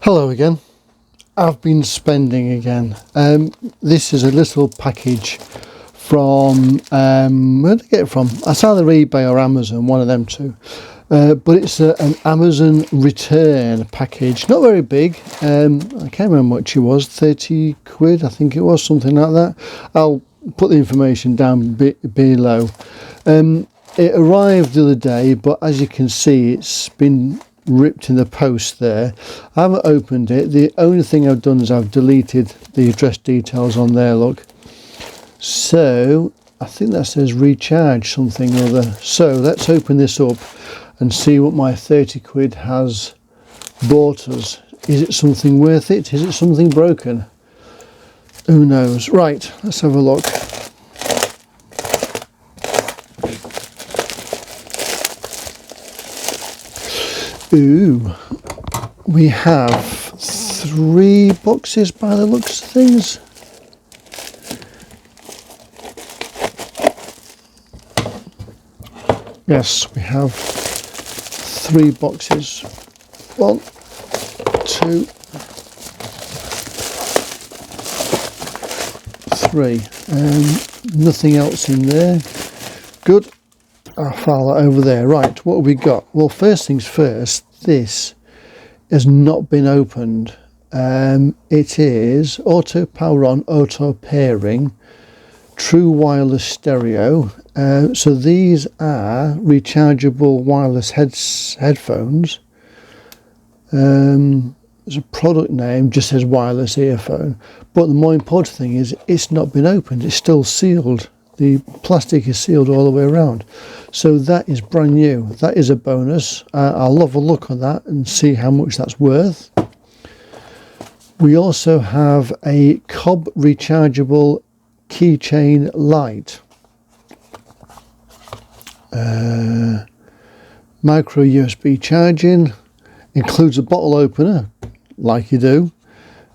Hello again. I've been spending again. This is a little package from, where did I get it from? It's either eBay or Amazon, one of them two. But it's an Amazon return package, not very big. I can't remember how much it was, 30 quid, I think it was, something like that. I'll put the information down below. It arrived the other day, but as you can see, it's been ripped in the post there. I haven't opened it. The only thing I've done is I've deleted the address details on there, look. So I think that says recharge something or other. So let's open this up and see what my 30 quid has bought us. Is it something worth it? Is it something broken? Who knows? Right, let's have a look. Ooh, we have 3 boxes by the looks of things. Yes, we have 3 boxes. 1, 2, 3. Nothing else in there. Good. I'll file that over there. Right, what have we got? Well, first things first, this has not been opened. It is auto power on, auto pairing, true wireless stereo. So these are rechargeable wireless headphones. There's a product name, just says wireless earphone. But the more important thing is it's not been opened. It's still sealed. The plastic is sealed all the way around. So that is brand new. That is a bonus. I'll have a look on that and see how much that's worth. We also have a COBH rechargeable Keychain Light. Micro USB charging. Includes a bottle opener, like you do.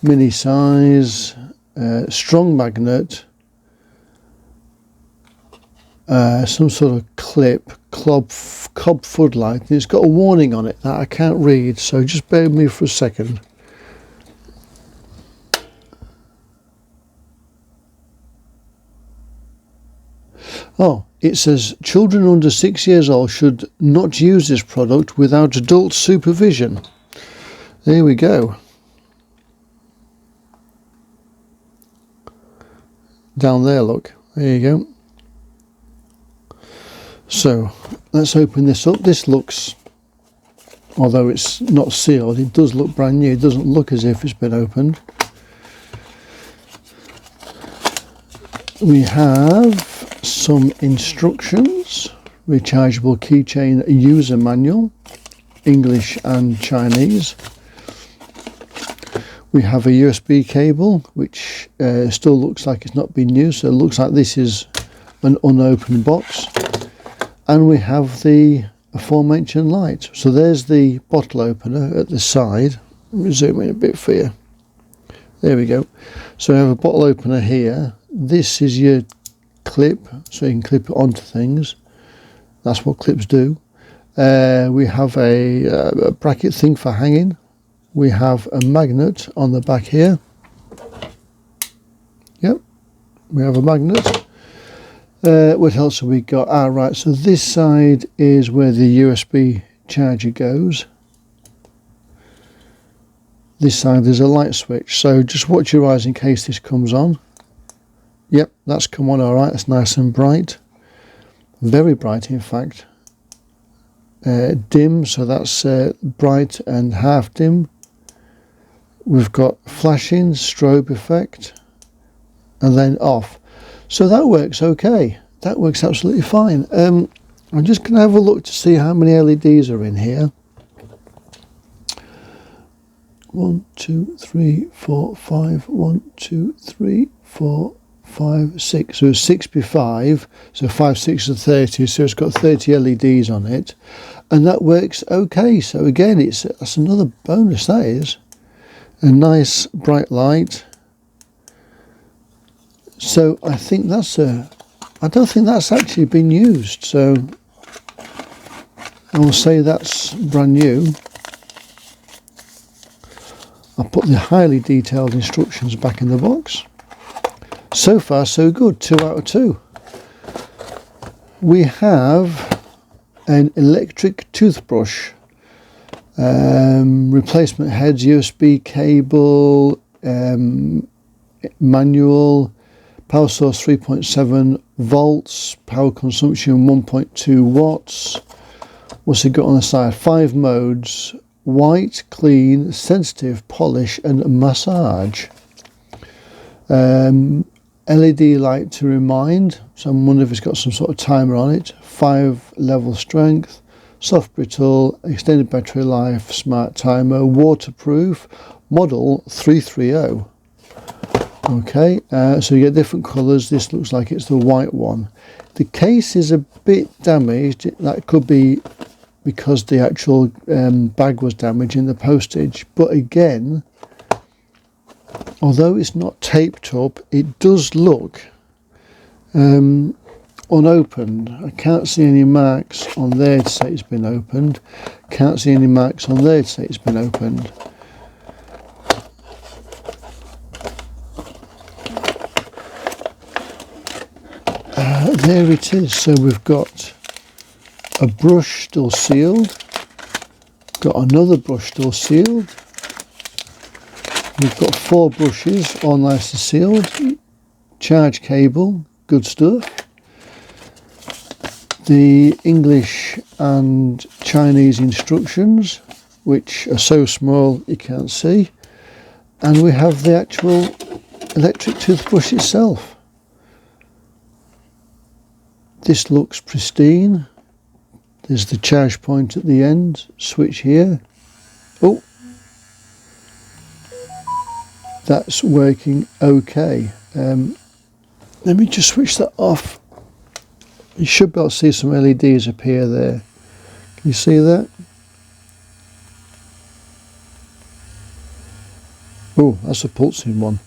Mini size. Strong magnet. Some sort of clip, cob floodlight, and it's got a warning on it that I can't read, so just bear with me for a second. Oh, it says children under 6 years old should not use this product without adult supervision. There we go. Down there, look. There you go. So let's open this up. This looks, although it's not sealed, it does look brand new. It doesn't look as if it's been opened. We have some instructions, rechargeable keychain user manual, English and Chinese. We have a USB cable, which still looks like it's not been used, so it looks like this is an unopened box. And we have the aforementioned light. So there's the bottle opener at the side. Let me zoom in a bit for you. There we go. So we have a bottle opener here. This is your clip, so you can clip it onto things. That's what clips do. We have a bracket thing for hanging. We have a magnet on the back here. Yep, we have a magnet. What else have we got? Ah, right, so this side is where the USB charger goes. This side there's a light switch, so just watch your eyes in case this comes on. Yep, that's come on all right. It's nice and bright. Very bright, in fact. Dim, so that's bright and half dim. We've got flashing, strobe effect, and then off. So that works okay. That works absolutely fine. I'm just going to have a look to see how many LEDs are in here. 1, 2, 3, 4, 5. 1, 2, 3, 4, 5, 6. So it's 6 by 5. So 5, 6 is 30. So it's got 30 LEDs on it, and that works okay. So again, that's another bonus. That is a nice bright light. So I think I don't think that's actually been used, so I will say that's brand new. I'll put the highly detailed instructions back in the box. So far so good, 2 out of 2. We have an electric toothbrush, replacement heads, USB cable, manual, power source 3.7 volts, power consumption 1.2 watts. What's it got on the side? 5 modes: white, clean, sensitive, polish and massage. LED light to remind, so I wonder if it's got some sort of timer on it. 5 level strength, soft brittle, extended battery life, smart timer, waterproof, model 330. Okay, so you get different colours. This looks like it's the white one. The case is a bit damaged. That could be because the actual bag was damaged in the postage, but again, although it's not taped up, it does look unopened. I can't see any marks on there to say it's been opened. Can't see any marks on there to say it's been opened. There it is. So we've got a brush still sealed, got another brush still sealed. We've got 4 brushes, all nicely sealed. Charge cable, good stuff. The English and Chinese instructions, which are so small you can't see. And we have the actual electric toothbrush itself. This looks pristine. There's the charge point at the end, switch here. Oh, that's working okay. Let me just switch that off. You should be able to see some LEDs appear there. Can you see that? Oh, that's a pulsing one.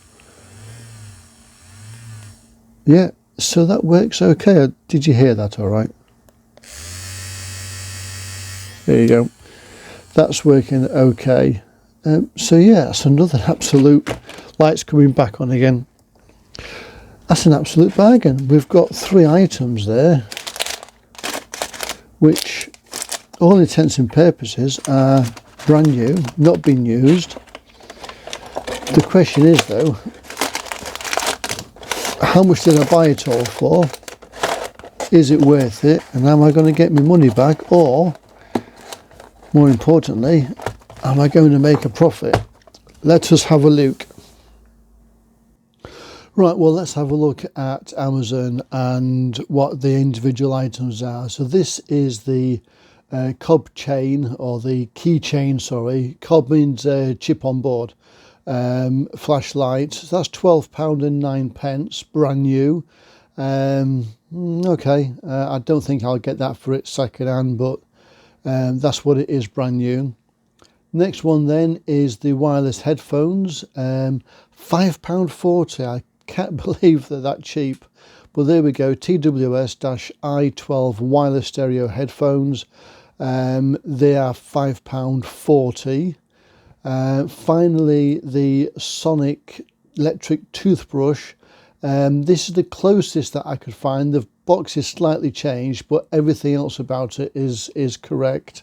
Yeah, so that works okay. Did you hear that all right? There you go. That's working okay. So yeah, that's another absolute, lights coming back on again. That's an absolute bargain. We've got 3 items there, which all intents and purposes are brand new, not been used. The question is though, how much did I buy it all for? Is it worth it? And am I going to get my money back? Or, more importantly, am I going to make a profit? Let us have a look. Right, well, let's have a look at Amazon and what the individual items are. So this is the COB chain, or the keychain, sorry. COB means chip on board. Flashlight, so that's £12.09, brand new. Okay, I don't think I'll get that for it second hand, but that's what it is, brand new. Next one then is the wireless headphones, £5.40. I can't believe they're that cheap, but there we go. TWS-I12 wireless stereo headphones. They are £5.40. Finally, the Sonic electric toothbrush. This is the closest that I could find. The box is slightly changed, but everything else about it is correct.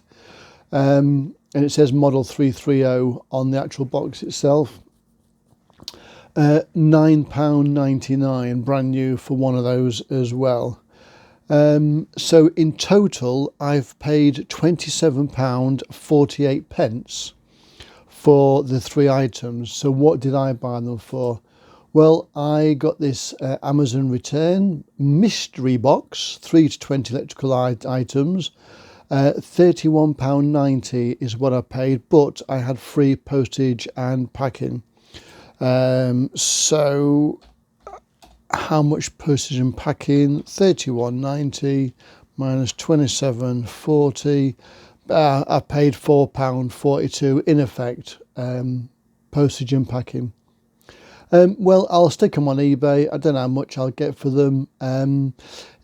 And it says model 330 on the actual box itself. £9.99, brand new for one of those as well. So in total, I've paid £27.48 for the 3 items. So what did I buy them for? Well, I got this Amazon return mystery box, 3 to 20 electrical items. £31.90 is what I paid, but I had free postage and packing. So how much postage and packing? £31.90 minus £27.40. I paid £4.42 in effect, postage and packing. Well, I'll stick them on eBay. I don't know how much I'll get for them.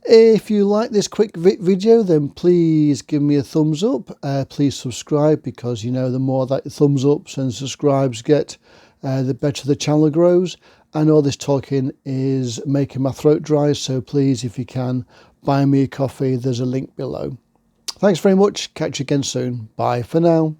If you like this quick video, then please give me a thumbs up. Please subscribe, because you know, the more that thumbs ups and subscribes get, the better the channel grows. I know this talking is making my throat dry, so please, if you can, buy me a coffee. There's a link below. Thanks very much. Catch you again soon. Bye for now.